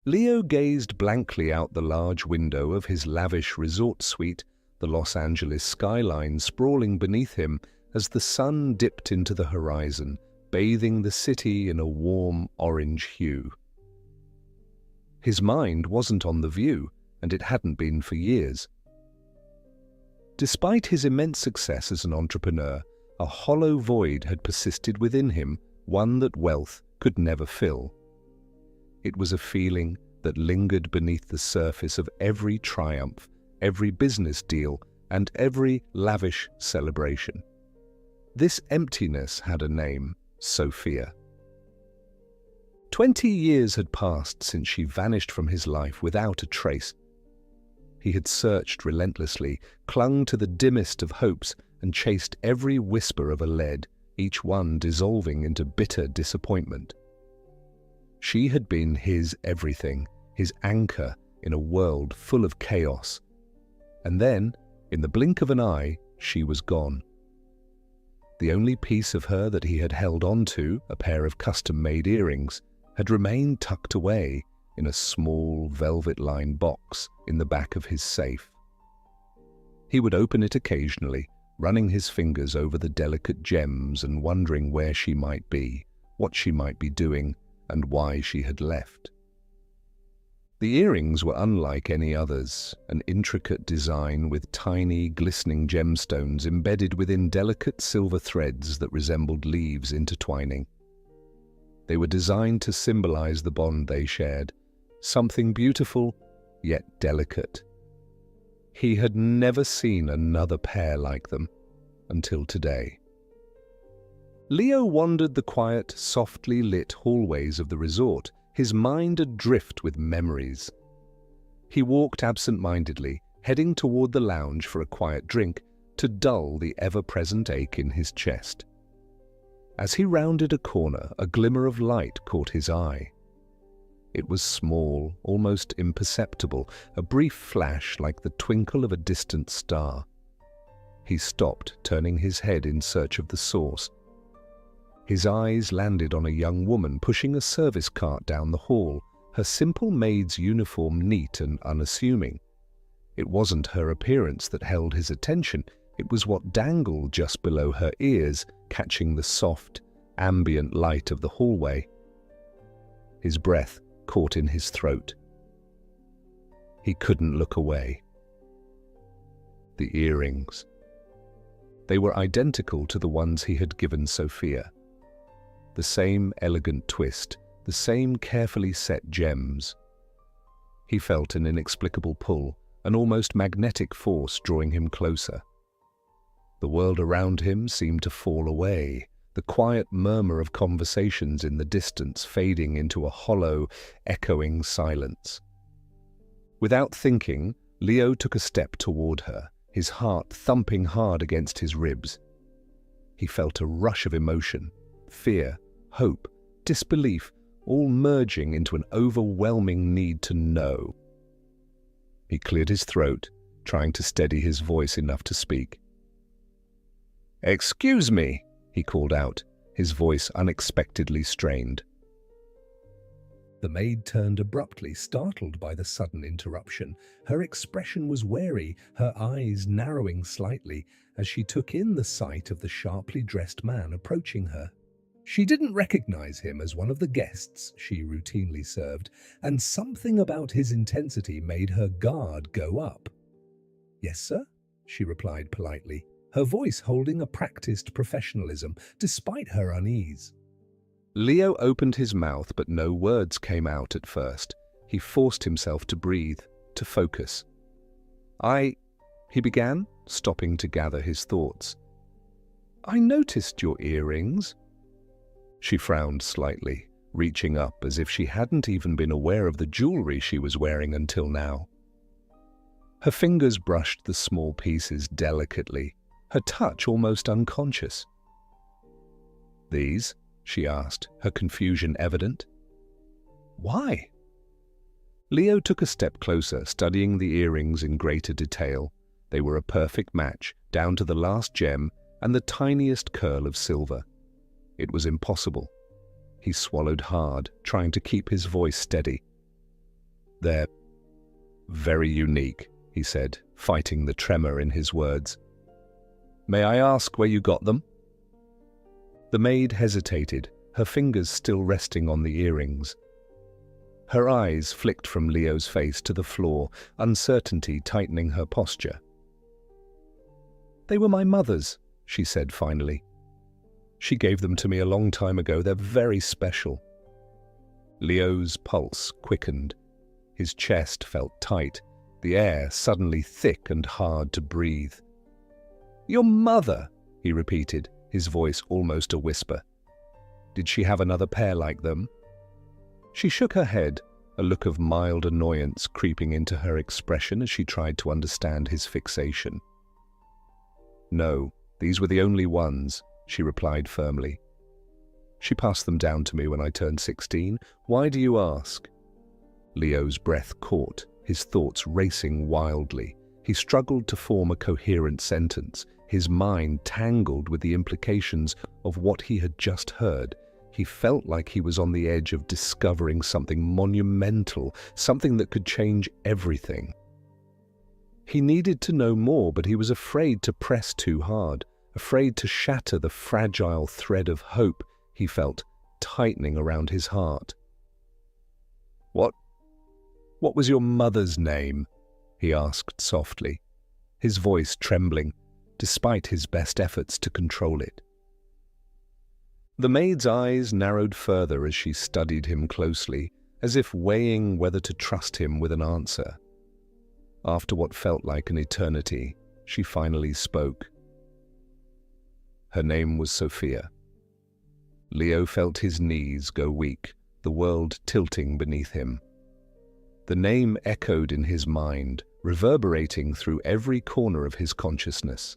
Leo gazed blankly out the large window of his lavish resort suite, the Los Angeles skyline sprawling beneath him as the sun dipped into the horizon, bathing the city in a warm orange hue. His mind wasn't on the view, and it hadn't been for years. Despite his immense success as an entrepreneur, a hollow void had persisted within him, one that wealth could never fill. It was a feeling that lingered beneath the surface of every triumph, every business deal, and every lavish celebration. This emptiness had a name: Sophia. 20 years had passed since she vanished from his life without a trace. He had searched relentlessly, clung to the dimmest of hopes, and chased every whisper of a lead, each one dissolving into bitter disappointment. She had been his everything, his anchor in a world full of chaos. And then, in the blink of an eye, she was gone. The only piece of her that he had held on to, a pair of custom-made earrings, had remained tucked away in a small velvet-lined box in the back of his safe. He would open it occasionally, running his fingers over the delicate gems and wondering where she might be, what she might be doing, and why she had left. The earrings were unlike any others, an intricate design with tiny, glistening gemstones embedded within delicate silver threads that resembled leaves intertwining. They were designed to symbolize the bond they shared, something beautiful, yet delicate. He had never seen another pair like them until today. Leo wandered the quiet, softly lit hallways of the resort, his mind adrift with memories. He walked absent-mindedly, heading toward the lounge for a quiet drink to dull the ever-present ache in his chest. As he rounded a corner, a glimmer of light caught his eye. It was small, almost imperceptible, a brief flash like the twinkle of a distant star. He stopped, turning his head in search of the source. His eyes landed on a young woman pushing a service cart down the hall, her simple maid's uniform neat and unassuming. It wasn't her appearance that held his attention, it was what dangled just below her ears, catching the soft, ambient light of the hallway. His breath caught in his throat. He couldn't look away. The earrings. They were identical to the ones he had given Sophia. The same elegant twist, the same carefully set gems. He felt an inexplicable pull, an almost magnetic force drawing him closer. The world around him seemed to fall away, the quiet murmur of conversations in the distance fading into a hollow, echoing silence. Without thinking, Leo took a step toward her, his heart thumping hard against his ribs. He felt a rush of emotion, fear, hope, disbelief, all merging into an overwhelming need to know. He cleared his throat, trying to steady his voice enough to speak. "Excuse me," he called out, his voice unexpectedly strained. The maid turned abruptly, startled by the sudden interruption. Her expression was wary, her eyes narrowing slightly as she took in the sight of the sharply dressed man approaching her. She didn't recognize him as one of the guests she routinely served, and something about his intensity made her guard go up. "Yes, sir?" she replied politely, her voice holding a practiced professionalism despite her unease. Leo opened his mouth, but no words came out at first. He forced himself to breathe, to focus. He began, stopping to gather his thoughts. "I noticed your earrings." She frowned slightly, reaching up as if she hadn't even been aware of the jewelry she was wearing until now. Her fingers brushed the small pieces delicately, her touch almost unconscious. "These?" she asked, her confusion evident. "Why?" Leo took a step closer, studying the earrings in greater detail. They were a perfect match, down to the last gem and the tiniest curl of silver. It was impossible. He swallowed hard, trying to keep his voice steady. They're very unique, he said, fighting the tremor in his words. May I ask where you got them? The maid hesitated, her fingers still resting on the earrings. Her eyes flicked from Leo's face to the floor, uncertainty tightening her posture. They were my mother's, she said finally. She gave them to me a long time ago. They're very special. Leo's pulse quickened. His chest felt tight, the air suddenly thick and hard to breathe. Your mother, he repeated, his voice almost a whisper. Did she have another pair like them? She shook her head, a look of mild annoyance creeping into her expression as she tried to understand his fixation. No, these were the only ones, she replied firmly. She passed them down to me when I turned 16. Why do you ask? Leo's breath caught, his thoughts racing wildly. He struggled to form a coherent sentence, his mind tangled with the implications of what he had just heard. He felt like he was on the edge of discovering something monumental, something that could change everything. He needed to know more, but he was afraid to press too hard, afraid to shatter the fragile thread of hope he felt tightening around his heart. What was your mother's name? He asked softly, his voice trembling, despite his best efforts to control it. The maid's eyes narrowed further as she studied him closely, as if weighing whether to trust him with an answer. After what felt like an eternity, she finally spoke. Her name was Sophia. Leo felt his knees go weak, the world tilting beneath him. The name echoed in his mind, reverberating through every corner of his consciousness.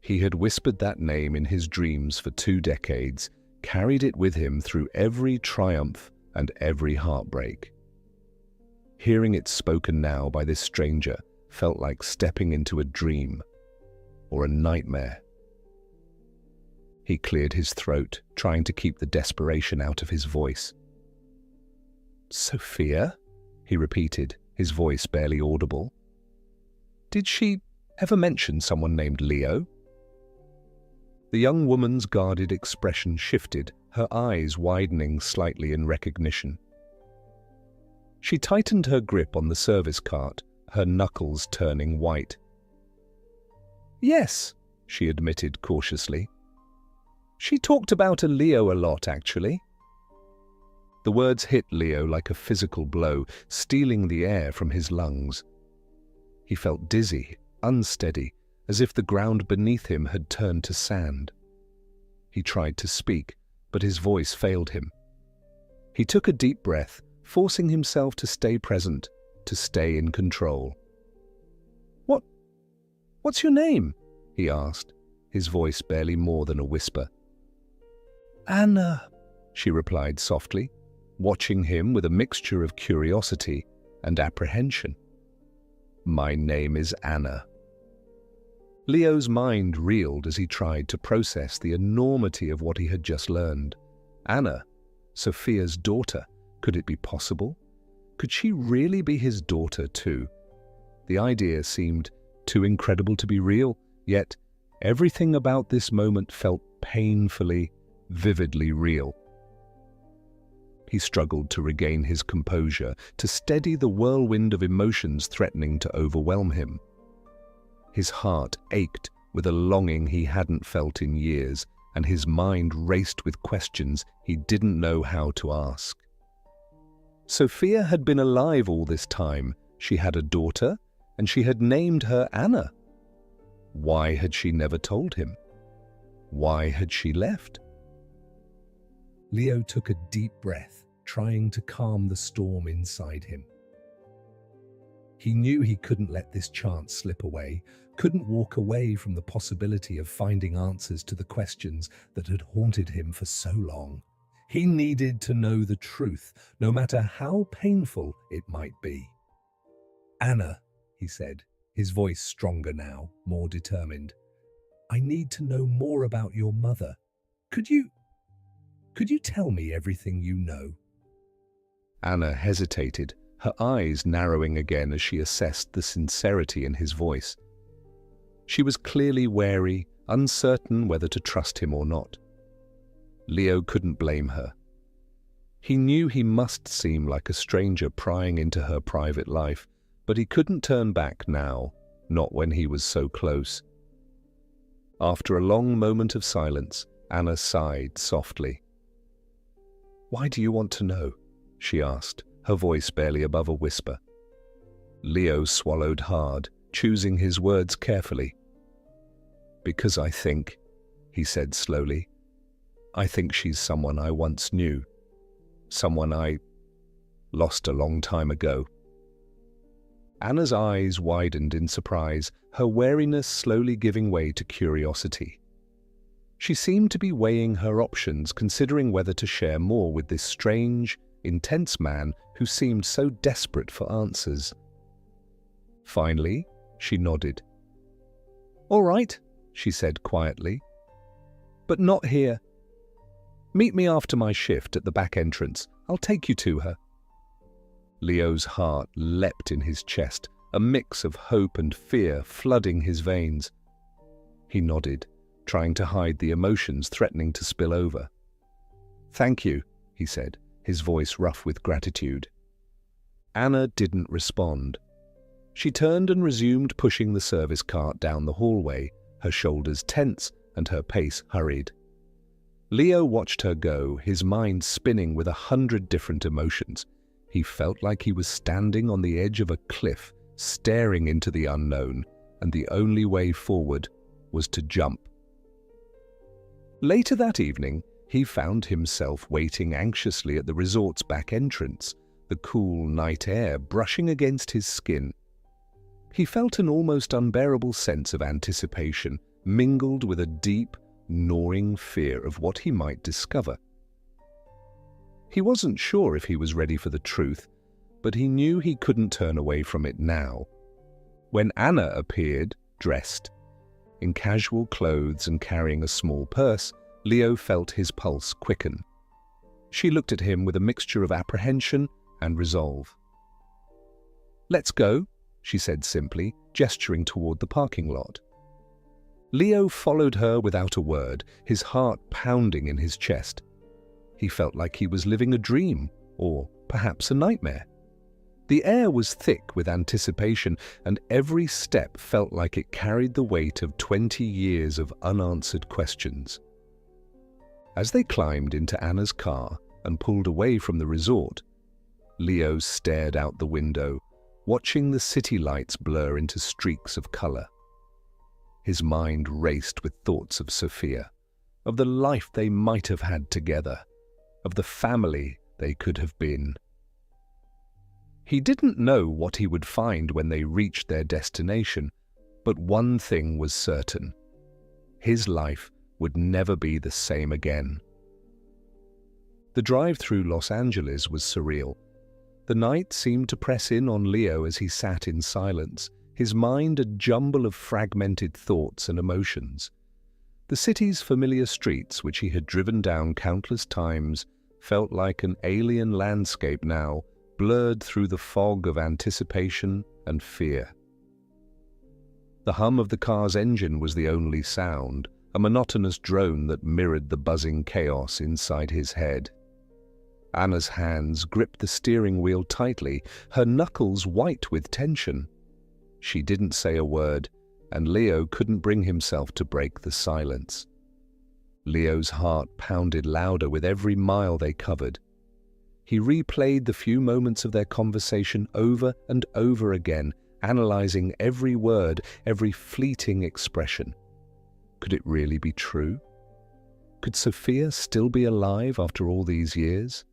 He had whispered that name in his dreams for 2 decades, carried it with him through every triumph and every heartbreak. Hearing it spoken now by this stranger felt like stepping into a dream or a nightmare. He cleared his throat, trying to keep the desperation out of his voice. Sophia? He repeated, his voice barely audible. Did she ever mention someone named Leo? The young woman's guarded expression shifted, her eyes widening slightly in recognition. She tightened her grip on the service cart, her knuckles turning white. Yes, she admitted cautiously. She talked about a Leo a lot, actually. The words hit Leo like a physical blow, stealing the air from his lungs. He felt dizzy, unsteady, as if the ground beneath him had turned to sand. He tried to speak, but his voice failed him. He took a deep breath, forcing himself to stay present, to stay in control. What's your name? He asked, his voice barely more than a whisper. Anna, she replied softly, watching him with a mixture of curiosity and apprehension. My name is Anna. Leo's mind reeled as he tried to process the enormity of what he had just learned. Anna, Sophia's daughter, could it be possible? Could she really be his daughter too? The idea seemed too incredible to be real, yet everything about this moment felt painfully, vividly real. He struggled to regain his composure, to steady the whirlwind of emotions threatening to overwhelm him. His heart ached with a longing he hadn't felt in years, and his mind raced with questions he didn't know how to ask. Sophia had been alive all this time. She had a daughter, and she had named her Anna. Why had she never told him? Why had she left? Leo took a deep breath, trying to calm the storm inside him. He knew he couldn't let this chance slip away, couldn't walk away from the possibility of finding answers to the questions that had haunted him for so long. He needed to know the truth, no matter how painful it might be. Anna, he said, his voice stronger now, more determined. I need to know more about your mother. Could you tell me everything you know? Anna hesitated, her eyes narrowing again as she assessed the sincerity in his voice. She was clearly wary, uncertain whether to trust him or not. Leo couldn't blame her. He knew he must seem like a stranger prying into her private life, but he couldn't turn back now, not when he was so close. After a long moment of silence, Anna sighed softly. "Why do you want to know?" she asked, her voice barely above a whisper. Leo swallowed hard, choosing his words carefully. "Because I think," he said slowly, "I think she's someone I once knew. Someone I lost a long time ago." Anna's eyes widened in surprise, her wariness slowly giving way to curiosity. She seemed to be weighing her options, considering whether to share more with this strange, intense man who seemed so desperate for answers. Finally, she nodded. "All right," she said quietly, "but not here. Meet me after my shift at the back entrance. I'll take you to her." Leo's heart leapt in his chest, a mix of hope and fear flooding his veins. He nodded, trying to hide the emotions threatening to spill over. "Thank you," he said, his voice rough with gratitude. Anna didn't respond. She turned and resumed pushing the service cart down the hallway, her shoulders tense and her pace hurried. Leo watched her go, his mind spinning with 100 different emotions. He felt like he was standing on the edge of a cliff, staring into the unknown, and the only way forward was to jump. Later that evening, he found himself waiting anxiously at the resort's back entrance, the cool night air brushing against his skin. He felt an almost unbearable sense of anticipation, mingled with a deep, gnawing fear of what he might discover. He wasn't sure if he was ready for the truth, but he knew he couldn't turn away from it now. When Anna appeared, dressed in casual clothes and carrying a small purse, Leo felt his pulse quicken. She looked at him with a mixture of apprehension and resolve. "Let's go," she said simply, gesturing toward the parking lot. Leo followed her without a word, his heart pounding in his chest. He felt like he was living a dream, or perhaps a nightmare. The air was thick with anticipation, and every step felt like it carried the weight of 20 years of unanswered questions. As they climbed into Anna's car and pulled away from the resort, Leo stared out the window, watching the city lights blur into streaks of color. His mind raced with thoughts of Sophia, of the life they might have had together, of the family they could have been. He didn't know what he would find when they reached their destination, but one thing was certain. His life would never be the same again. The drive through Los Angeles was surreal. The night seemed to press in on Leo as he sat in silence, his mind a jumble of fragmented thoughts and emotions. The city's familiar streets, which he had driven down countless times, felt like an alien landscape now, blurred through the fog of anticipation and fear. The hum of the car's engine was the only sound, a monotonous drone that mirrored the buzzing chaos inside his head. Anna's hands gripped the steering wheel tightly, her knuckles white with tension. She didn't say a word, and Leo couldn't bring himself to break the silence. Leo's heart pounded louder with every mile they covered. He replayed the few moments of their conversation over and over again, analyzing every word, every fleeting expression. Could it really be true? Could Sophia still be alive after all these years?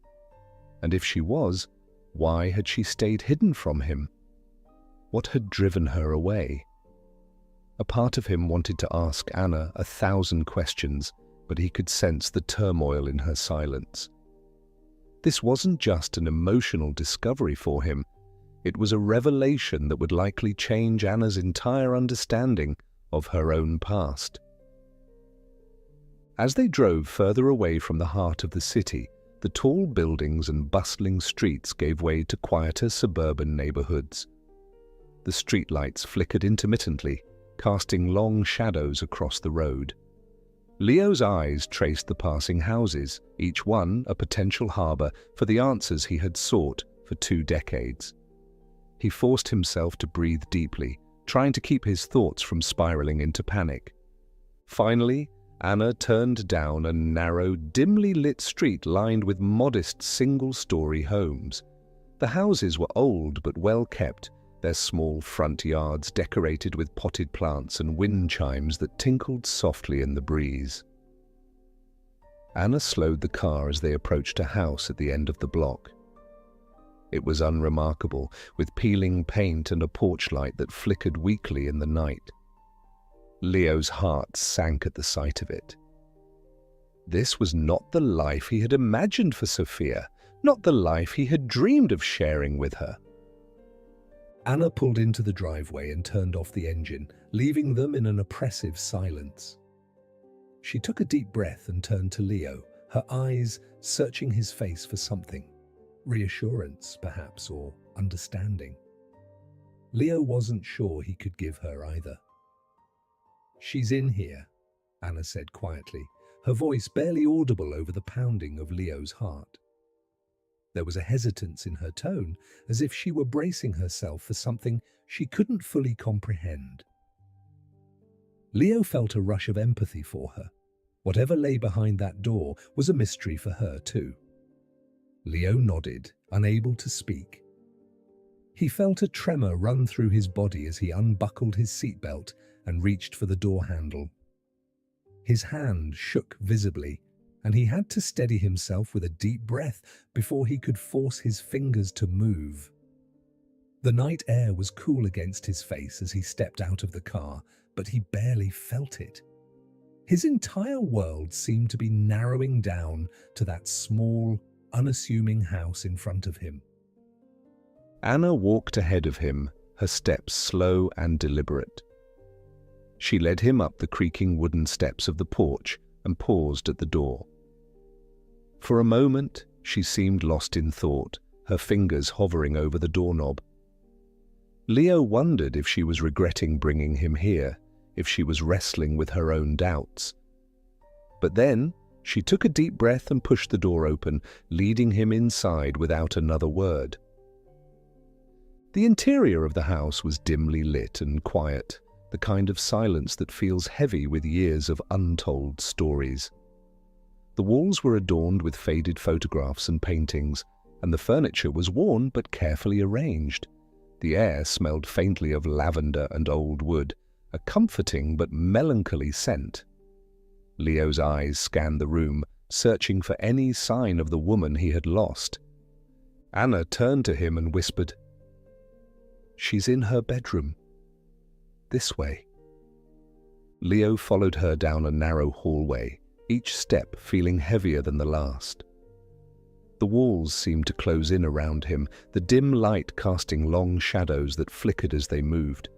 And if she was, why had she stayed hidden from him? What had driven her away? A part of him wanted to ask Anna 1,000 questions, but he could sense the turmoil in her silence. This wasn't just an emotional discovery for him. It was a revelation that would likely change Anna's entire understanding of her own past. As they drove further away from the heart of the city, The tall buildings and bustling streets gave way to quieter suburban neighborhoods. The streetlights flickered intermittently, casting long shadows across the road. Leo's eyes traced the passing houses, each one a potential harbor for the answers he had sought for 2 decades. He forced himself to breathe deeply, trying to keep his thoughts from spiraling into panic. Finally, Anna turned down a narrow, dimly lit street lined with modest single-story homes. The houses were old but well kept, their small front yards decorated with potted plants and wind chimes that tinkled softly in the breeze. Anna slowed the car as they approached a house at the end of the block. It was unremarkable, with peeling paint and a porch light that flickered weakly in the night. Leo's heart sank at the sight of it. This was not the life he had imagined for Sophia, not the life he had dreamed of sharing with her. Anna pulled into the driveway and turned off the engine, leaving them in an oppressive silence. She took a deep breath and turned to Leo, her eyes searching his face for something. Reassurance, perhaps, or understanding. Leo wasn't sure he could give her either. "She's in here," Anna said quietly, her voice barely audible over the pounding of Leo's heart. There was a hesitance in her tone, as if she were bracing herself for something she couldn't fully comprehend. Leo felt a rush of empathy for her. Whatever lay behind that door was a mystery for her too. Leo nodded, unable to speak. He felt a tremor run through his body as he unbuckled his seatbelt and reached for the door handle. His hand shook visibly, and he had to steady himself with a deep breath before he could force his fingers to move. The night air was cool against his face as he stepped out of the car, but he barely felt it. His entire world seemed to be narrowing down to that small, unassuming house in front of him. Anna walked ahead of him, her steps slow and deliberate. She led him up the creaking wooden steps of the porch and paused at the door. For a moment, she seemed lost in thought, her fingers hovering over the doorknob. Leo wondered if she was regretting bringing him here, if she was wrestling with her own doubts. But then, she took a deep breath and pushed the door open, leading him inside without another word. The interior of the house was dimly lit and quiet, the kind of silence that feels heavy with years of untold stories. The walls were adorned with faded photographs and paintings, and the furniture was worn but carefully arranged. The air smelled faintly of lavender and old wood, a comforting but melancholy scent. Leo's eyes scanned the room, searching for any sign of the woman he had lost. Anna turned to him and whispered, "She's in her bedroom. This way." Leo followed her down a narrow hallway, each step feeling heavier than the last. The walls seemed to close in around him, the dim light casting long shadows that flickered as they moved.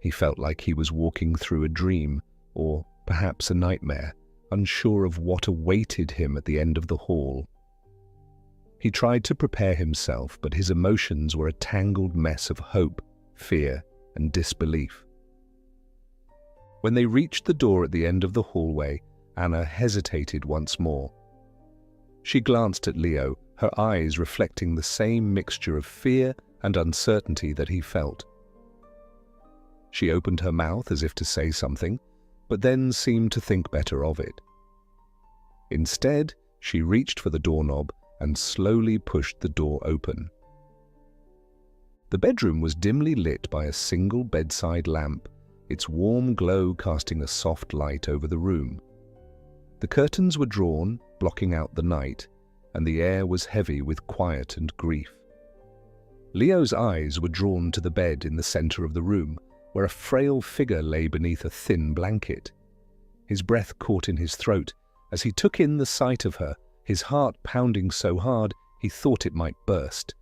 He felt like he was walking through a dream, or perhaps a nightmare, unsure of what awaited him at the end of the hall. He tried to prepare himself, but his emotions were a tangled mess of hope, fear, and disbelief. When they reached the door at the end of the hallway, Anna hesitated once more. She glanced at Leo, her eyes reflecting the same mixture of fear and uncertainty that he felt. She opened her mouth as if to say something, but then seemed to think better of it. Instead, she reached for the doorknob and slowly pushed the door open. The bedroom was dimly lit by a single bedside lamp, its warm glow casting a soft light over the room. The curtains were drawn, blocking out the night, and the air was heavy with quiet and grief. Leo's eyes were drawn to the bed in the center of the room, where a frail figure lay beneath a thin blanket. His breath caught in his throat as he took in the sight of her, his heart pounding so hard he thought it might burst.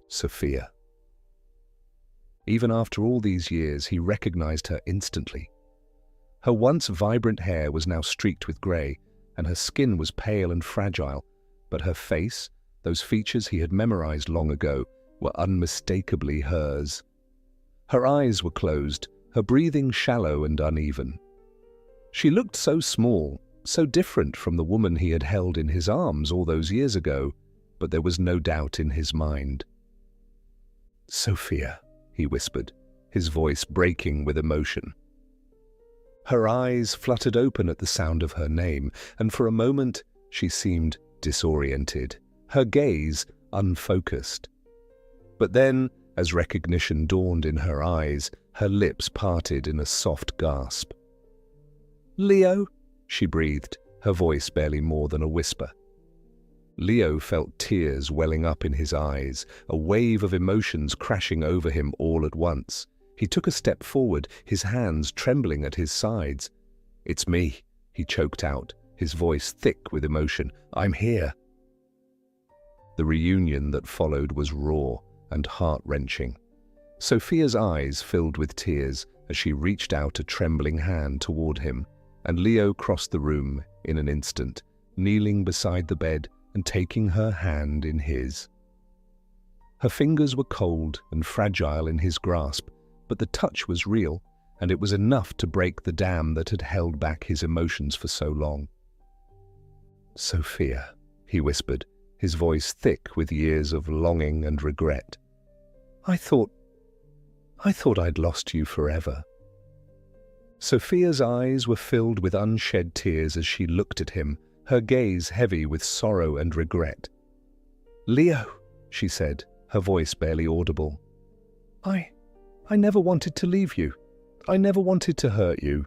Sophia. Even after all these years, he recognized her instantly. Her once vibrant hair was now streaked with grey, and her skin was pale and fragile, but her face, those features he had memorized long ago, were unmistakably hers. Her eyes were closed, her breathing shallow and uneven. She looked so small, so different from the woman he had held in his arms all those years ago, but there was no doubt in his mind. "Sophia," he whispered, his voice breaking with emotion. Her eyes fluttered open at the sound of her name, and for a moment she seemed disoriented, her gaze unfocused. But then, as recognition dawned in her eyes, her lips parted in a soft gasp. "Leo," she breathed, her voice barely more than a whisper. Leo felt tears welling up in his eyes, a wave of emotions crashing over him all at once. He took a step forward, his hands trembling at his sides. "It's me," he choked out, his voice thick with emotion. "I'm here." The reunion that followed was raw and heart-wrenching. Sophia's eyes filled with tears as she reached out a trembling hand toward him, and Leo crossed the room in an instant, kneeling beside the bed and taking her hand in his. Her fingers were cold and fragile in his grasp, but the touch was real, and it was enough to break the dam that had held back his emotions for so long. "Sophia," he whispered, his voice thick with years of longing and regret. I thought I'd lost you forever." Sophia's eyes were filled with unshed tears as she looked at him, her gaze heavy with sorrow and regret. "Leo," she said, her voice barely audible. I never wanted to leave you. I never wanted to hurt you."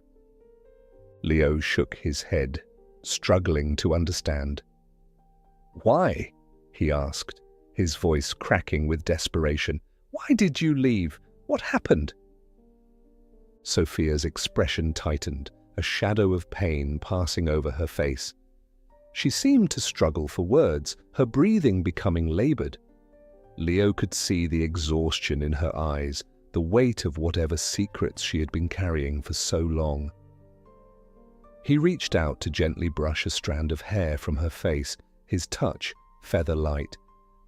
Leo shook his head, struggling to understand. "Why?" he asked, his voice cracking with desperation. "Why did you leave? What happened?" Sophia's expression tightened, a shadow of pain passing over her face. She seemed to struggle for words, her breathing becoming labored. Leo could see the exhaustion in her eyes, the weight of whatever secrets she had been carrying for so long. He reached out to gently brush a strand of hair from her face, his touch feather-light,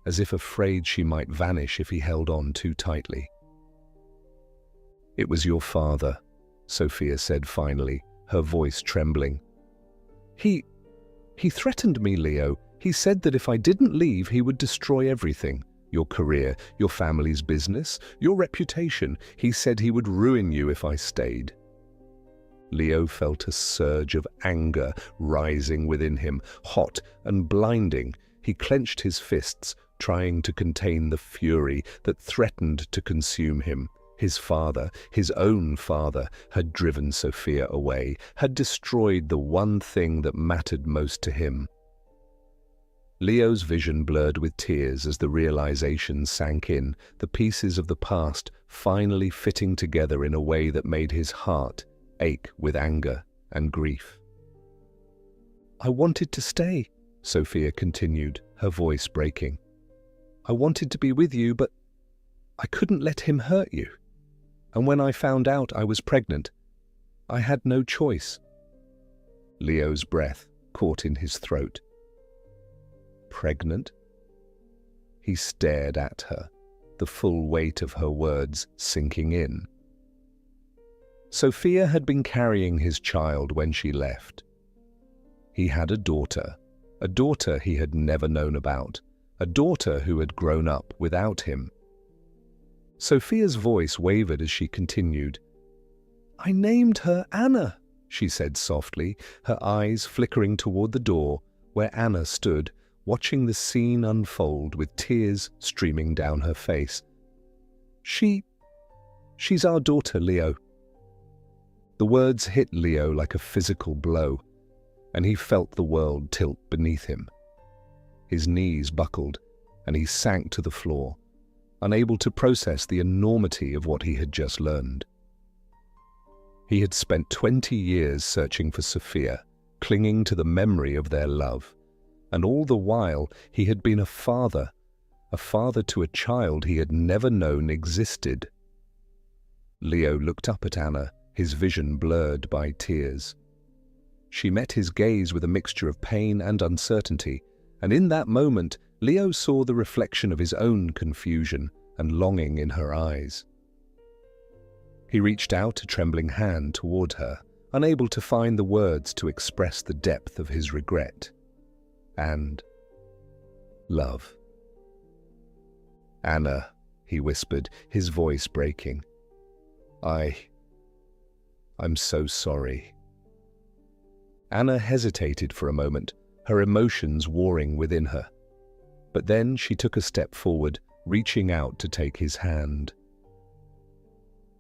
as if afraid she might vanish if he held on too tightly. "It was your father," Sophia said finally, her voice trembling. He threatened me, Leo. He said that if I didn't leave, he would destroy everything. Your career, your family's business, your reputation. He said he would ruin you if I stayed." Leo felt a surge of anger rising within him, hot and blinding. He clenched his fists, trying to contain the fury that threatened to consume him. His father, his own father, had driven Sophia away, had destroyed the one thing that mattered most to him. Leo's vision blurred with tears as the realization sank in, the pieces of the past finally fitting together in a way that made his heart ache with anger and grief. "I wanted to stay," Sophia continued, her voice breaking. "I wanted to be with you, but I couldn't let him hurt you. And when I found out I was pregnant, I had no choice." Leo's breath caught in his throat. "Pregnant?" He stared at her, the full weight of her words sinking in. Sophia had been carrying his child when she left. He had a daughter he had never known about, a daughter who had grown up without him. Sophia's voice wavered as she continued. "I named her Anna," she said softly, her eyes flickering toward the door, where Anna stood, watching the scene unfold with tears streaming down her face. She's our daughter, Leo." The words hit Leo like a physical blow, and he felt the world tilt beneath him. His knees buckled, and he sank to the floor, unable to process the enormity of what he had just learned. He had spent 20 years searching for Sophia, clinging to the memory of their love, and all the while he had been a father to a child he had never known existed. Leo looked up at Anna, his vision blurred by tears. She met his gaze with a mixture of pain and uncertainty, and in that moment, Leo saw the reflection of his own confusion and longing in her eyes. He reached out a trembling hand toward her, unable to find the words to express the depth of his regret and love. "Anna," he whispered, his voice breaking. I'm so sorry." Anna hesitated for a moment, her emotions warring within her. But then she took a step forward, reaching out to take his hand.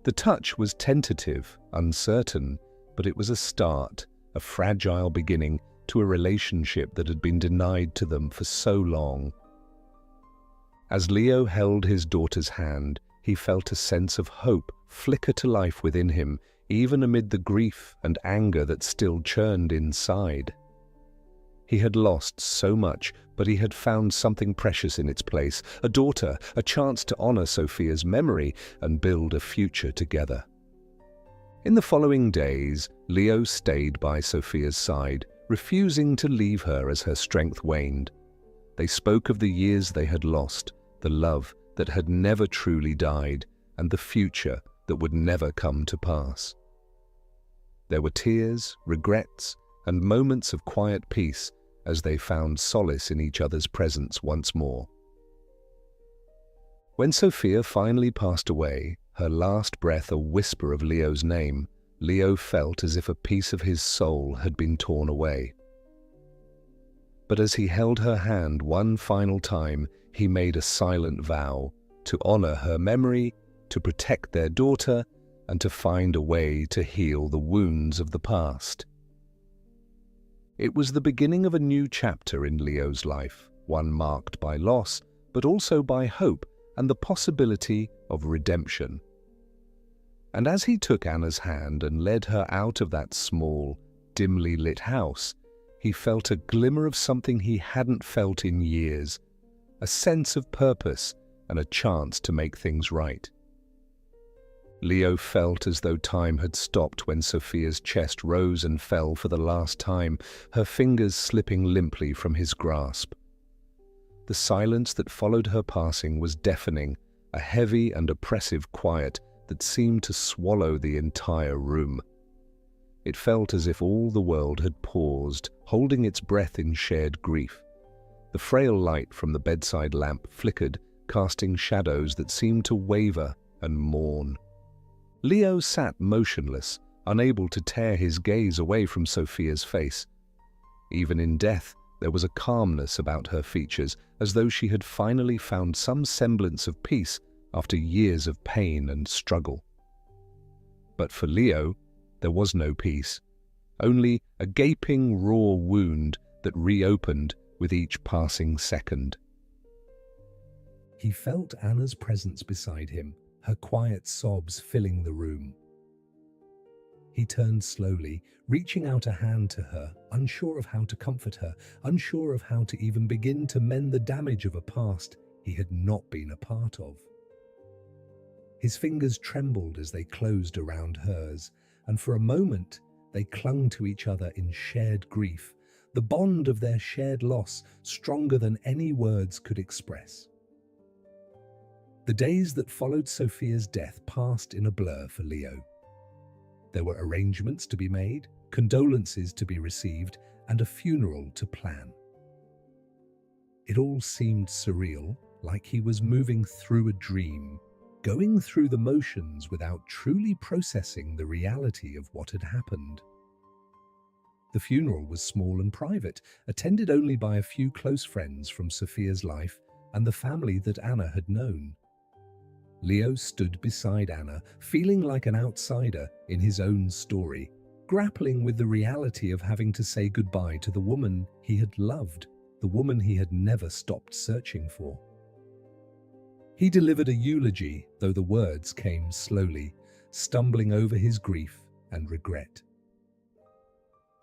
The touch was tentative, uncertain, but it was a start, a fragile beginning to a relationship that had been denied to them for so long. As Leo held his daughter's hand, he felt a sense of hope flicker to life within him, even amid the grief and anger that still churned inside. He had lost so much, but he had found something precious in its place, a daughter, a chance to honor Sophia's memory and build a future together. In the following days, Leo stayed by Sophia's side, refusing to leave her as her strength waned. They spoke of the years they had lost, the love that had never truly died, and the future that would never come to pass. There were tears, regrets, and moments of quiet peace as they found solace in each other's presence once more. When Sophia finally passed away, her last breath a whisper of Leo's name, Leo felt as if a piece of his soul had been torn away. But as he held her hand one final time, he made a silent vow to honor her memory, to protect their daughter, and to find a way to heal the wounds of the past. It was the beginning of a new chapter in Leo's life, one marked by loss, but also by hope and the possibility of redemption. And as he took Anna's hand and led her out of that small, dimly lit house, he felt a glimmer of something he hadn't felt in years, a sense of purpose and a chance to make things right. Leo felt as though time had stopped when Sophia's chest rose and fell for the last time, her fingers slipping limply from his grasp. The silence that followed her passing was deafening, a heavy and oppressive quiet that seemed to swallow the entire room. It felt as if all the world had paused, holding its breath in shared grief. The frail light from the bedside lamp flickered, casting shadows that seemed to waver and mourn. Leo sat motionless, unable to tear his gaze away from Sophia's face. Even in death, there was a calmness about her features, as though she had finally found some semblance of peace after years of pain and struggle. But for Leo, there was no peace, only a gaping, raw wound that reopened with each passing second. He felt Anna's presence beside him, her quiet sobs filling the room. He turned slowly, reaching out a hand to her, unsure of how to comfort her, unsure of how to even begin to mend the damage of a past he had not been a part of. His fingers trembled as they closed around hers, and for a moment they clung to each other in shared grief, the bond of their shared loss stronger than any words could express. The days that followed Sophia's death passed in a blur for Leo. There were arrangements to be made, condolences to be received, and a funeral to plan. It all seemed surreal, like he was moving through a dream, going through the motions without truly processing the reality of what had happened. The funeral was small and private, attended only by a few close friends from Sophia's life and the family that Anna had known. Leo stood beside Anna, feeling like an outsider in his own story, grappling with the reality of having to say goodbye to the woman he had loved, the woman he had never stopped searching for. He delivered a eulogy, though the words came slowly, stumbling over his grief and regret.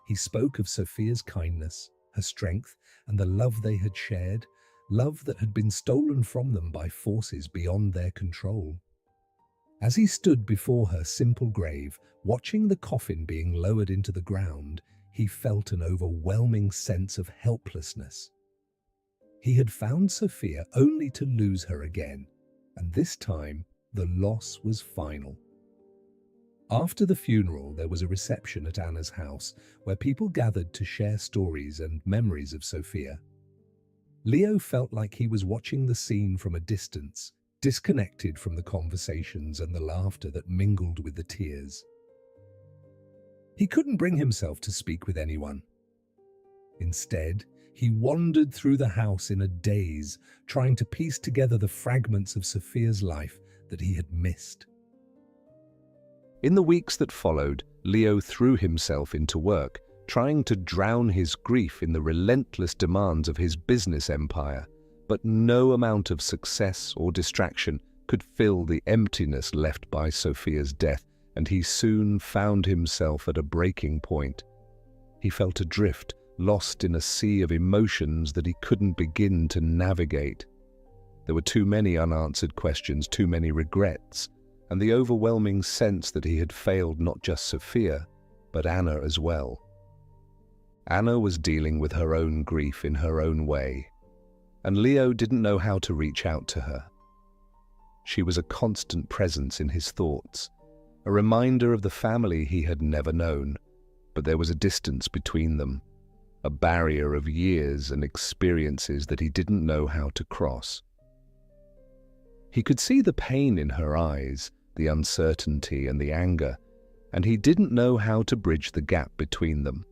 He spoke of Sophia's kindness, her strength, and the love they had shared, love that had been stolen from them by forces beyond their control. As he stood before her simple grave, watching the coffin being lowered into the ground, he felt an overwhelming sense of helplessness. He had found Sophia only to lose her again, and this time the loss was final. After the funeral, there was a reception at Anna's house where people gathered to share stories and memories of Sophia. Leo felt like he was watching the scene from a distance, disconnected from the conversations and the laughter that mingled with the tears. He couldn't bring himself to speak with anyone. Instead, he wandered through the house in a daze, trying to piece together the fragments of Sophia's life that he had missed. In the weeks that followed, Leo threw himself into work, trying to drown his grief in the relentless demands of his business empire, but no amount of success or distraction could fill the emptiness left by Sophia's death, and he soon found himself at a breaking point. He felt adrift, lost in a sea of emotions that he couldn't begin to navigate. There were too many unanswered questions, too many regrets, and the overwhelming sense that he had failed not just Sophia, but Anna as well. Anna was dealing with her own grief in her own way, and Leo didn't know how to reach out to her. She was a constant presence in his thoughts, a reminder of the family he had never known, but there was a distance between them, a barrier of years and experiences that he didn't know how to cross. He could see the pain in her eyes, the uncertainty and the anger, and he didn't know how to bridge the gap between them.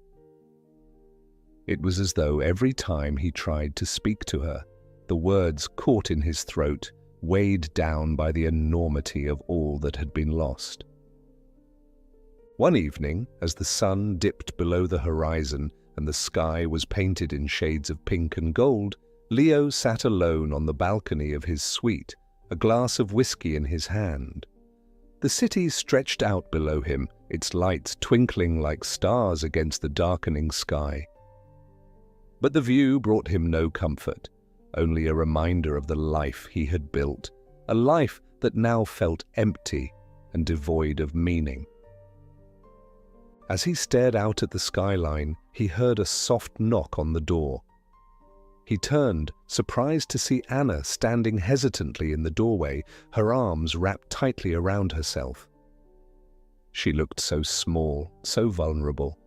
It was as though every time he tried to speak to her, the words caught in his throat, weighed down by the enormity of all that had been lost. One evening, as the sun dipped below the horizon and the sky was painted in shades of pink and gold, Leo sat alone on the balcony of his suite, a glass of whiskey in his hand. The city stretched out below him, its lights twinkling like stars against the darkening sky. But the view brought him no comfort, only a reminder of the life he had built, a life that now felt empty and devoid of meaning. As he stared out at the skyline, he heard a soft knock on the door. He turned, surprised to see Anna standing hesitantly in the doorway, her arms wrapped tightly around herself. She looked so small, so vulnerable,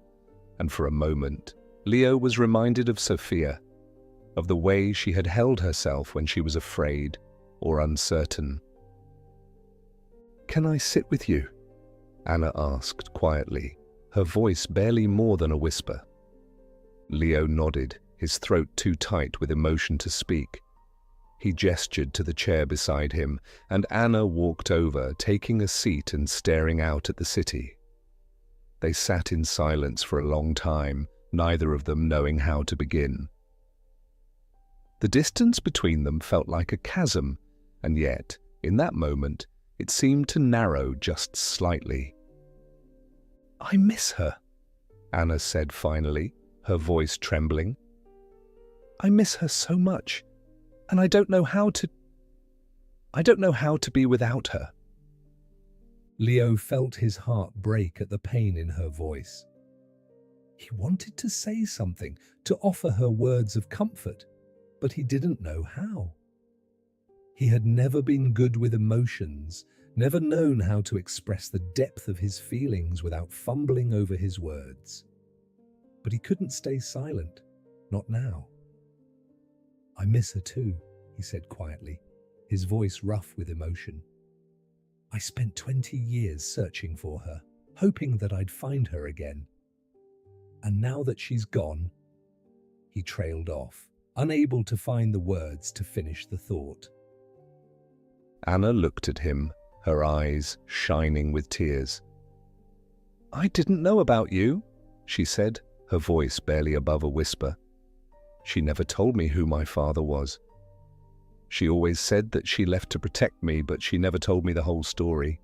and for a moment, Leo was reminded of Sophia, of the way she had held herself when she was afraid or uncertain. "Can I sit with you?" Anna asked quietly, her voice barely more than a whisper. Leo nodded, his throat too tight with emotion to speak. He gestured to the chair beside him, and Anna walked over, taking a seat and staring out at the city. They sat in silence for a long time, neither of them knowing how to begin. The distance between them felt like a chasm, and yet, in that moment, it seemed to narrow just slightly. "I miss her," Anna said finally, her voice trembling. "I miss her so much, and I don't know how to be without her." Leo felt his heart break at the pain in her voice. He wanted to say something, to offer her words of comfort, but he didn't know how. He had never been good with emotions, never known how to express the depth of his feelings without fumbling over his words. But he couldn't stay silent, not now. "I miss her too," he said quietly, his voice rough with emotion. "I spent 20 years searching for her, hoping that I'd find her again. And now that she's gone..." He trailed off, unable to find the words to finish the thought. Anna looked at him, her eyes shining with tears. "I didn't know about you," she said, her voice barely above a whisper. "She never told me who my father was. She always said that she left to protect me, but she never told me the whole story."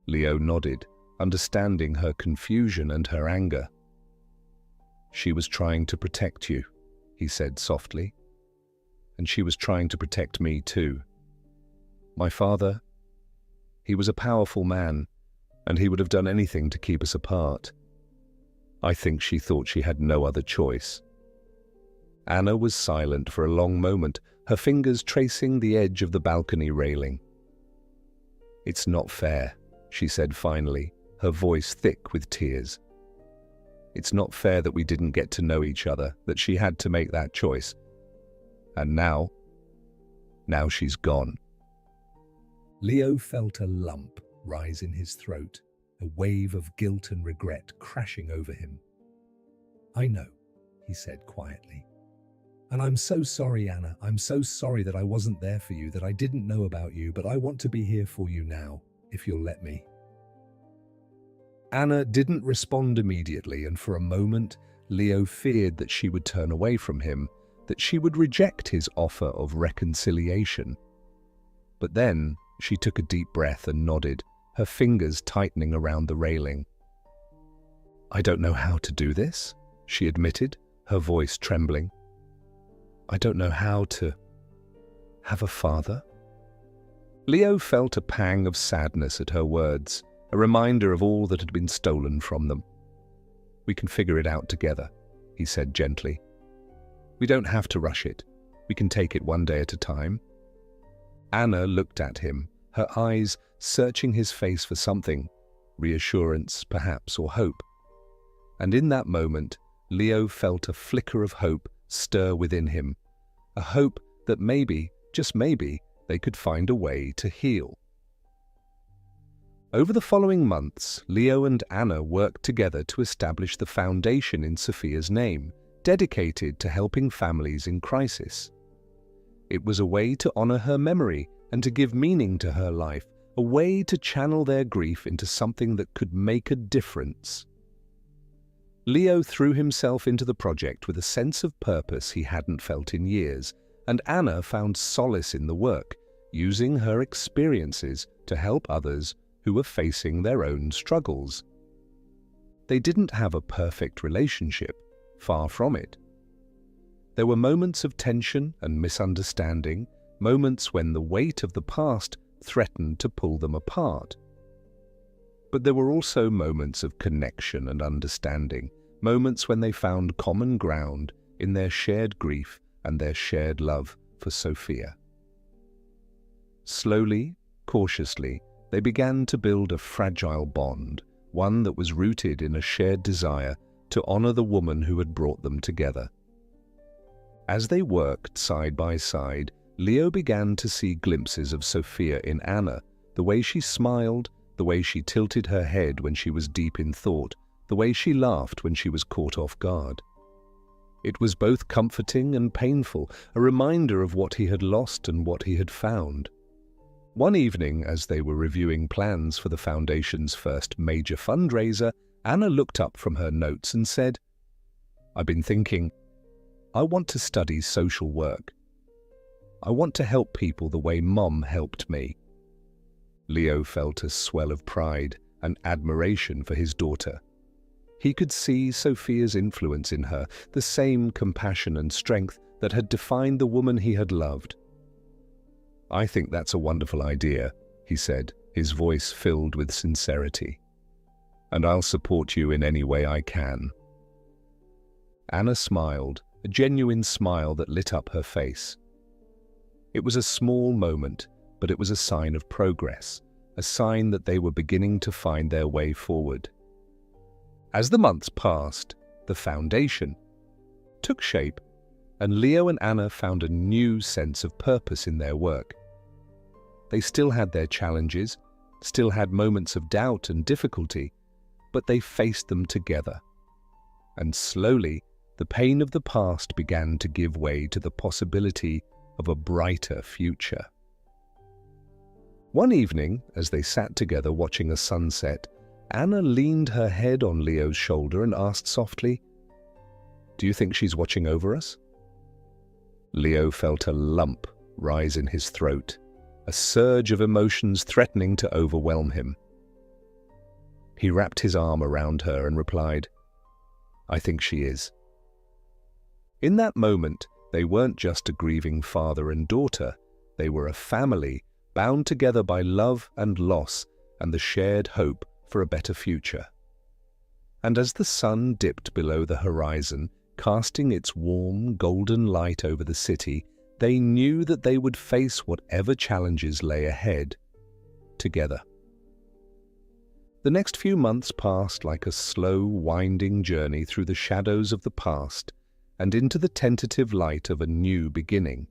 Leo nodded, understanding her confusion and her anger. "She was trying to protect you," he said softly. "And she was trying to protect me too. My father, he was a powerful man, and he would have done anything to keep us apart. I think she thought she had no other choice. Anna was silent for a long moment, her fingers tracing the edge of the balcony railing. "It's not fair," she said finally, her voice thick with tears. "It's not fair that we didn't get to know each other, that she had to make that choice. And now she's gone." Leo felt a lump rise in his throat, a wave of guilt and regret crashing over him. "I know," he said quietly. "And I'm so sorry, Anna. I'm so sorry that I wasn't there for you, that I didn't know about you, but I want to be here for you now, if you'll let me." Anna didn't respond immediately, and for a moment, Leo feared that she would turn away from him, that she would reject his offer of reconciliation. But then she took a deep breath and nodded, her fingers tightening around the railing. "I don't know how to do this," she admitted, her voice trembling. "I don't know how to have a father." Leo felt a pang of sadness at her words, a reminder of all that had been stolen from them. "We can figure it out together," he said gently. "We don't have to rush it. We can take it one day at a time." Anna looked at him, her eyes searching his face for something, reassurance perhaps, or hope. And in that moment, Leo felt a flicker of hope stir within him, a hope that maybe, just maybe, they could find a way to heal. Over the following months, Leo and Anna worked together to establish the foundation in Sophia's name, dedicated to helping families in crisis. It was a way to honor her memory and to give meaning to her life, a way to channel their grief into something that could make a difference. Leo threw himself into the project with a sense of purpose he hadn't felt in years, and Anna found solace in the work, using her experiences to help others who were facing their own struggles. They didn't have a perfect relationship, far from it. There were moments of tension and misunderstanding, moments when the weight of the past threatened to pull them apart. But there were also moments of connection and understanding, moments when they found common ground in their shared grief and their shared love for Sophia. Slowly, cautiously, they began to build a fragile bond, one that was rooted in a shared desire to honor the woman who had brought them together. As they worked side by side, Leo began to see glimpses of Sophia in Anna, the way she smiled, the way she tilted her head when she was deep in thought, the way she laughed when she was caught off guard. It was both comforting and painful, a reminder of what he had lost and what he had found. One evening, as they were reviewing plans for the Foundation's first major fundraiser, Anna looked up from her notes and said, "I've been thinking, I want to study social work. I want to help people the way Mom helped me." Leo felt a swell of pride and admiration for his daughter. He could see Sophia's influence in her, the same compassion and strength that had defined the woman he had loved. "I think that's a wonderful idea," he said, his voice filled with sincerity. "And I'll support you in any way I can." Anna smiled, a genuine smile that lit up her face. It was a small moment, but it was a sign of progress, a sign that they were beginning to find their way forward. As the months passed, the foundation took shape, and Leo and Anna found a new sense of purpose in their work. They still had their challenges, still had moments of doubt and difficulty, but they faced them together. And slowly, the pain of the past began to give way to the possibility of a brighter future. One evening, as they sat together watching a sunset, Anna leaned her head on Leo's shoulder and asked softly, "Do you think she's watching over us?" Leo felt a lump rise in his throat, a surge of emotions threatening to overwhelm him. He wrapped his arm around her and replied, "I think she is." In that moment, they weren't just a grieving father and daughter, they were a family bound together by love and loss and the shared hope for a better future. And as the sun dipped below the horizon, casting its warm, golden light over the city, they knew that they would face whatever challenges lay ahead, together. The next few months passed like a slow, winding journey through the shadows of the past and into the tentative light of a new beginning.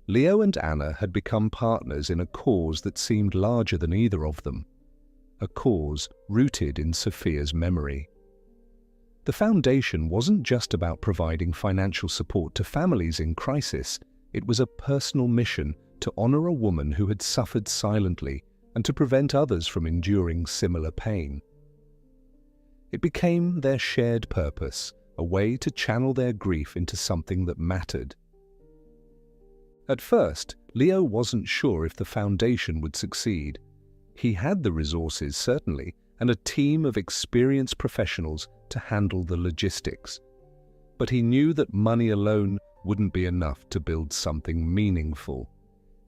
Leo and Anna had become partners in a cause that seemed larger than either of them, a cause rooted in Sophia's memory. The foundation wasn't just about providing financial support to families in crisis. It was a personal mission to honor a woman who had suffered silently and to prevent others from enduring similar pain. It became their shared purpose, a way to channel their grief into something that mattered. At first, Leo wasn't sure if the foundation would succeed. He had the resources, certainly, and a team of experienced professionals to handle the logistics. But he knew that money alone wouldn't be enough to build something meaningful.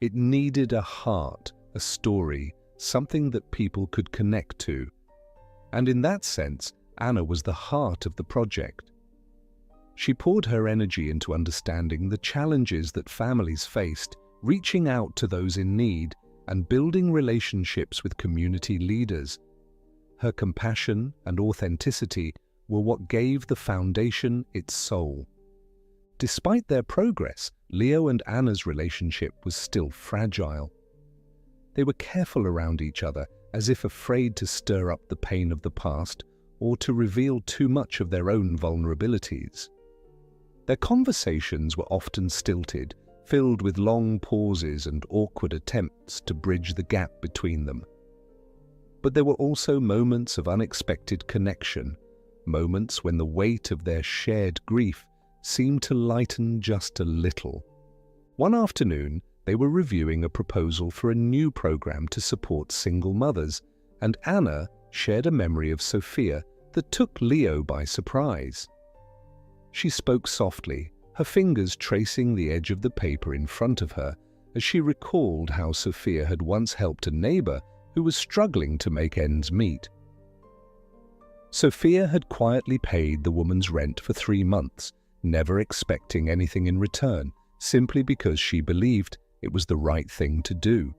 It needed a heart, a story, something that people could connect to. And in that sense, Anna was the heart of the project. She poured her energy into understanding the challenges that families faced, reaching out to those in need, and building relationships with community leaders. Her compassion and authenticity were what gave the foundation its soul. Despite their progress, Leo and Anna's relationship was still fragile. They were careful around each other, as if afraid to stir up the pain of the past or to reveal too much of their own vulnerabilities. Their conversations were often stilted, filled with long pauses and awkward attempts to bridge the gap between them. But there were also moments of unexpected connection, moments when the weight of their shared grief seemed to lighten just a little. One afternoon, they were reviewing a proposal for a new program to support single mothers, and Anna shared a memory of Sophia that took Leo by surprise. She spoke softly, her fingers tracing the edge of the paper in front of her, as she recalled how Sophia had once helped a neighbor who was struggling to make ends meet. Sophia had quietly paid the woman's rent for 3 months, never expecting anything in return, simply because she believed it was the right thing to do.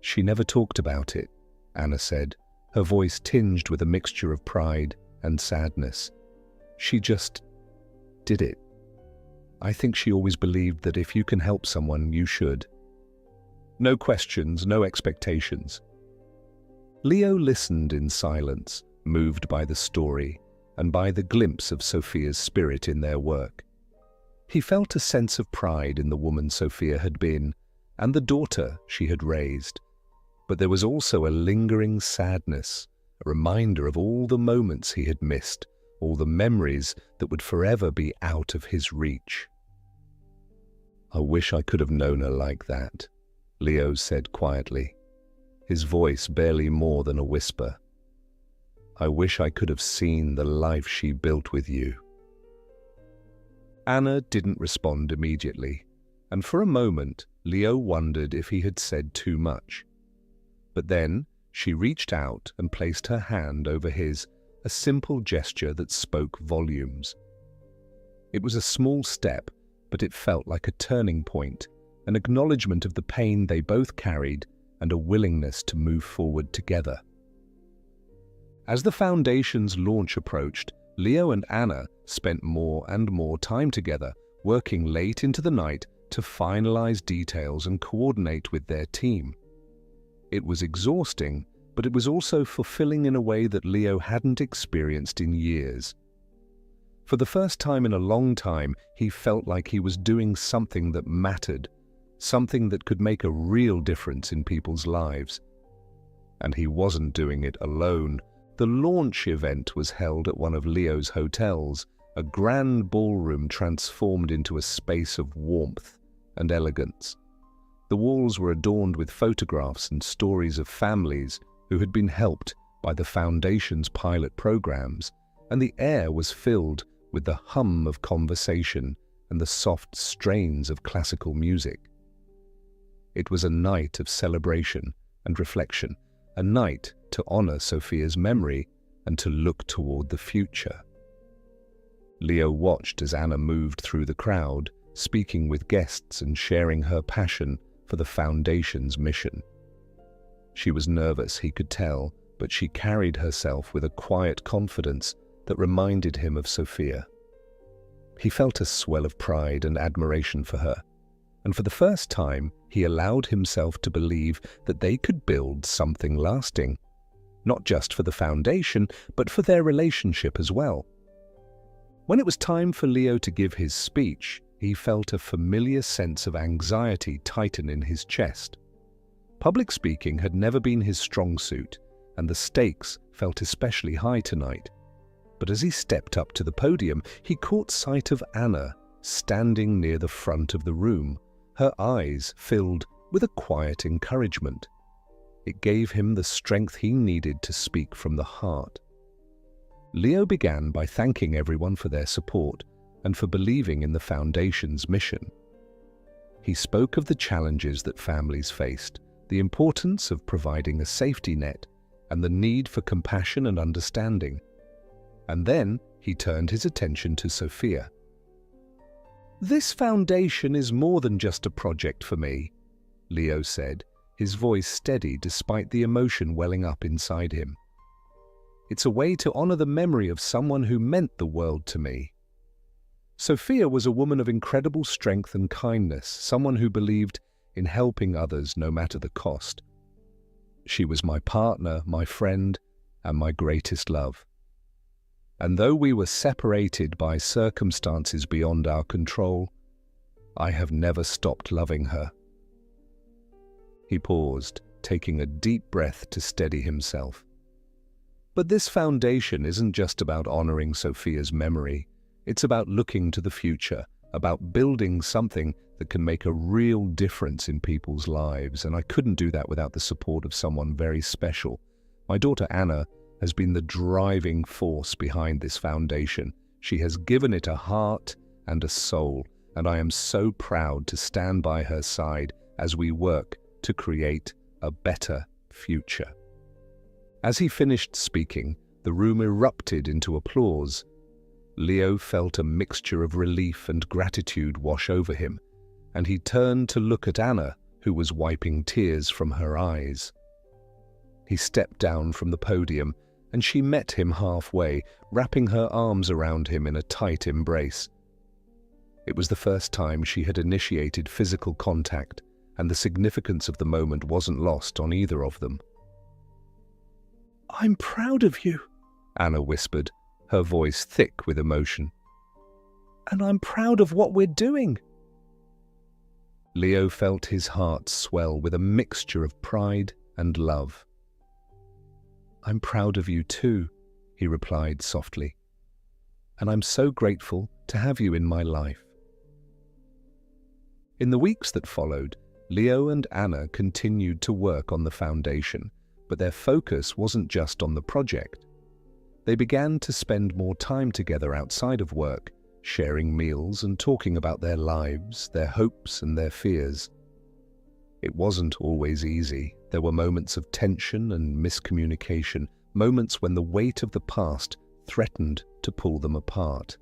She never talked about it, Anna said, her voice tinged with a mixture of pride and sadness. She just did it. I think she always believed that if you can help someone, you should. No questions, no expectations. Leo listened in silence, moved by the story and by the glimpse of Sophia's spirit in their work. He felt a sense of pride in the woman Sophia had been and the daughter she had raised. But there was also a lingering sadness, a reminder of all the moments he had missed, all the memories that would forever be out of his reach. I wish I could have known her like that, Leo said quietly, his voice barely more than a whisper. I wish I could have seen the life she built with you. Anna didn't respond immediately, and for a moment Leo wondered if he had said too much. But then she reached out and placed her hand over his, a simple gesture that spoke volumes. It was a small step, but it felt like a turning point, an acknowledgement of the pain they both carried and a willingness to move forward together. As the foundation's launch approached, Leo and Anna spent more and more time together, working late into the night to finalize details and coordinate with their team. It was exhausting, but it was also fulfilling in a way that Leo hadn't experienced in years. For the first time in a long time, he felt like he was doing something that mattered, something that could make a real difference in people's lives. And he wasn't doing it alone. The launch event was held at one of Leo's hotels, a grand ballroom transformed into a space of warmth and elegance. The walls were adorned with photographs and stories of families who had been helped by the Foundation's pilot programs, and the air was filled with the hum of conversation and the soft strains of classical music. It was a night of celebration and reflection, a night to honor Sophia's memory and to look toward the future. Leo watched as Anna moved through the crowd, speaking with guests and sharing her passion for the Foundation's mission. She was nervous, he could tell, but she carried herself with a quiet confidence that reminded him of Sophia. He felt a swell of pride and admiration for her, and for the first time he allowed himself to believe that they could build something lasting, not just for the Foundation, but for their relationship as well. When it was time for Leo to give his speech, he felt a familiar sense of anxiety tighten in his chest. Public speaking had never been his strong suit, and the stakes felt especially high tonight. But as he stepped up to the podium, he caught sight of Anna standing near the front of the room, her eyes filled with a quiet encouragement. It gave him the strength he needed to speak from the heart. Leo began by thanking everyone for their support and for believing in the Foundation's mission. He spoke of the challenges that families faced, the importance of providing a safety net, and the need for compassion and understanding. And then he turned his attention to Sophia. "This foundation is more than just a project for me," Leo said, his voice steady despite the emotion welling up inside him. "It's a way to honor the memory of someone who meant the world to me." Sophia was a woman of incredible strength and kindness, someone who believed in helping others no matter the cost. She was my partner, my friend, and my greatest love. And though we were separated by circumstances beyond our control, I have never stopped loving her. He paused, taking a deep breath to steady himself. But this foundation isn't just about honoring Sophia's memory. It's about looking to the future, about building something that can make a real difference in people's lives, and I couldn't do that without the support of someone very special. My daughter Anna has been the driving force behind this foundation. She has given it a heart and a soul, and I am so proud to stand by her side as we work to create a better future. As he finished speaking, the room erupted into applause. Leo felt a mixture of relief and gratitude wash over him, and he turned to look at Anna, who was wiping tears from her eyes. He stepped down from the podium, and she met him halfway, wrapping her arms around him in a tight embrace. It was the first time she had initiated physical contact, and the significance of the moment wasn't lost on either of them. "I'm proud of you," Anna whispered, her voice thick with emotion. "And I'm proud of what we're doing." Leo felt his heart swell with a mixture of pride and love. "I'm proud of you too," he replied softly. "And I'm so grateful to have you in my life." In the weeks that followed, Leo and Anna continued to work on the foundation, but their focus wasn't just on the project. They began to spend more time together outside of work, sharing meals and talking about their lives, their hopes and their fears. It wasn't always easy. There were moments of tension and miscommunication, moments when the weight of the past threatened to pull them apart.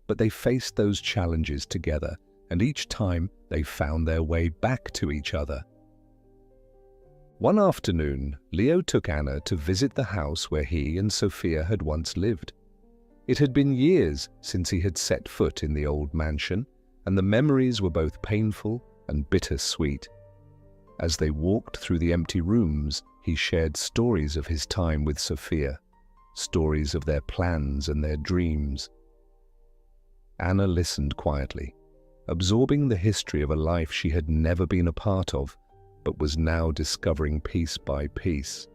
But they faced those challenges together, and each time they found their way back to each other. One afternoon, Leo took Anna to visit the house where he and Sophia had once lived. It had been years since he had set foot in the old mansion, and the memories were both painful and bittersweet. As they walked through the empty rooms, he shared stories of his time with Sophia, stories of their plans and their dreams. Anna listened quietly, absorbing the history of a life she had never been a part of, but was now discovering piece by piece.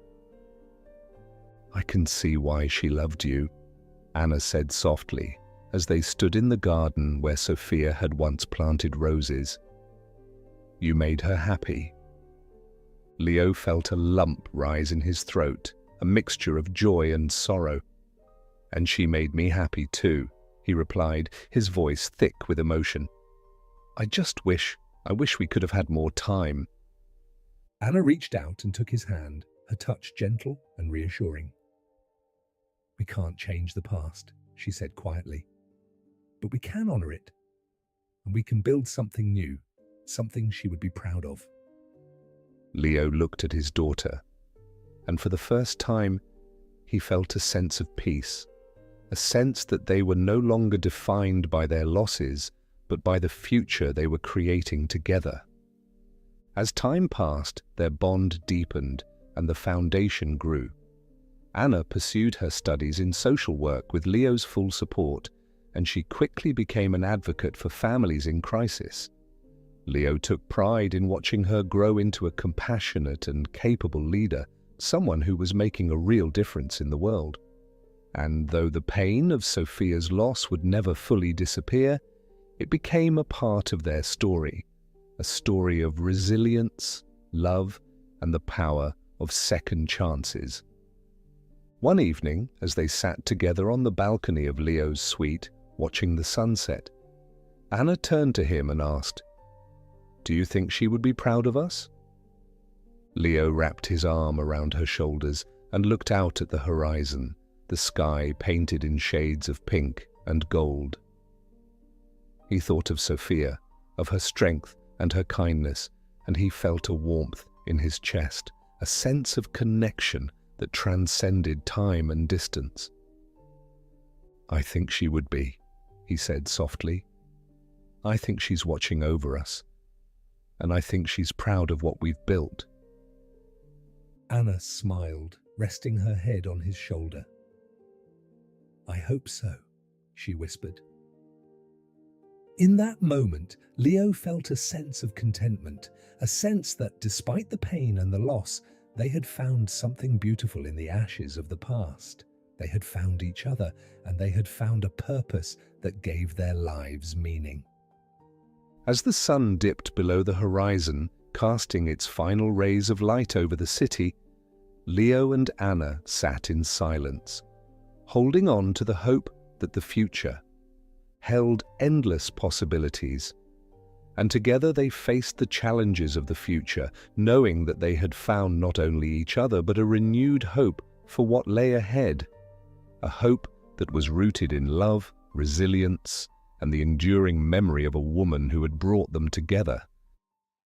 "I can see why she loved you," Anna said softly, as they stood in the garden where Sophia had once planted roses. "You made her happy." Leo felt a lump rise in his throat, a mixture of joy and sorrow. "And she made me happy too," he replied, his voice thick with emotion. I wish we could have had more time." Anna reached out and took his hand, her touch gentle and reassuring. "We can't change the past," she said quietly, "but we can honor it, and we can build something new, something she would be proud of." Leo looked at his daughter, and for the first time, he felt a sense of peace, a sense that they were no longer defined by their losses, but by the future they were creating together. As time passed, their bond deepened and the foundation grew. Anna pursued her studies in social work with Leo's full support, and she quickly became an advocate for families in crisis. Leo took pride in watching her grow into a compassionate and capable leader, someone who was making a real difference in the world. And though the pain of Sophia's loss would never fully disappear, it became a part of their story, a story of resilience, love, and the power of second chances. One evening, as they sat together on the balcony of Leo's suite, watching the sunset, Anna turned to him and asked, "Do you think she would be proud of us?" Leo wrapped his arm around her shoulders and looked out at the horizon, the sky painted in shades of pink and gold. He thought of Sophia, of her strength and her kindness, and he felt a warmth in his chest, a sense of connection that transcended time and distance. "I think she would be," he said softly. "I think she's watching over us, and I think she's proud of what we've built." Anna smiled, resting her head on his shoulder. "I hope so," she whispered. In that moment, Leo felt a sense of contentment, a sense that despite the pain and the loss, they had found something beautiful in the ashes of the past. They had found each other, and they had found a purpose that gave their lives meaning. As the sun dipped below the horizon, casting its final rays of light over the city, Leo and Anna sat in silence, holding on to the hope that the future held endless possibilities. And together they faced the challenges of the future, knowing that they had found not only each other, but a renewed hope for what lay ahead. A hope that was rooted in love, resilience, and the enduring memory of a woman who had brought them together.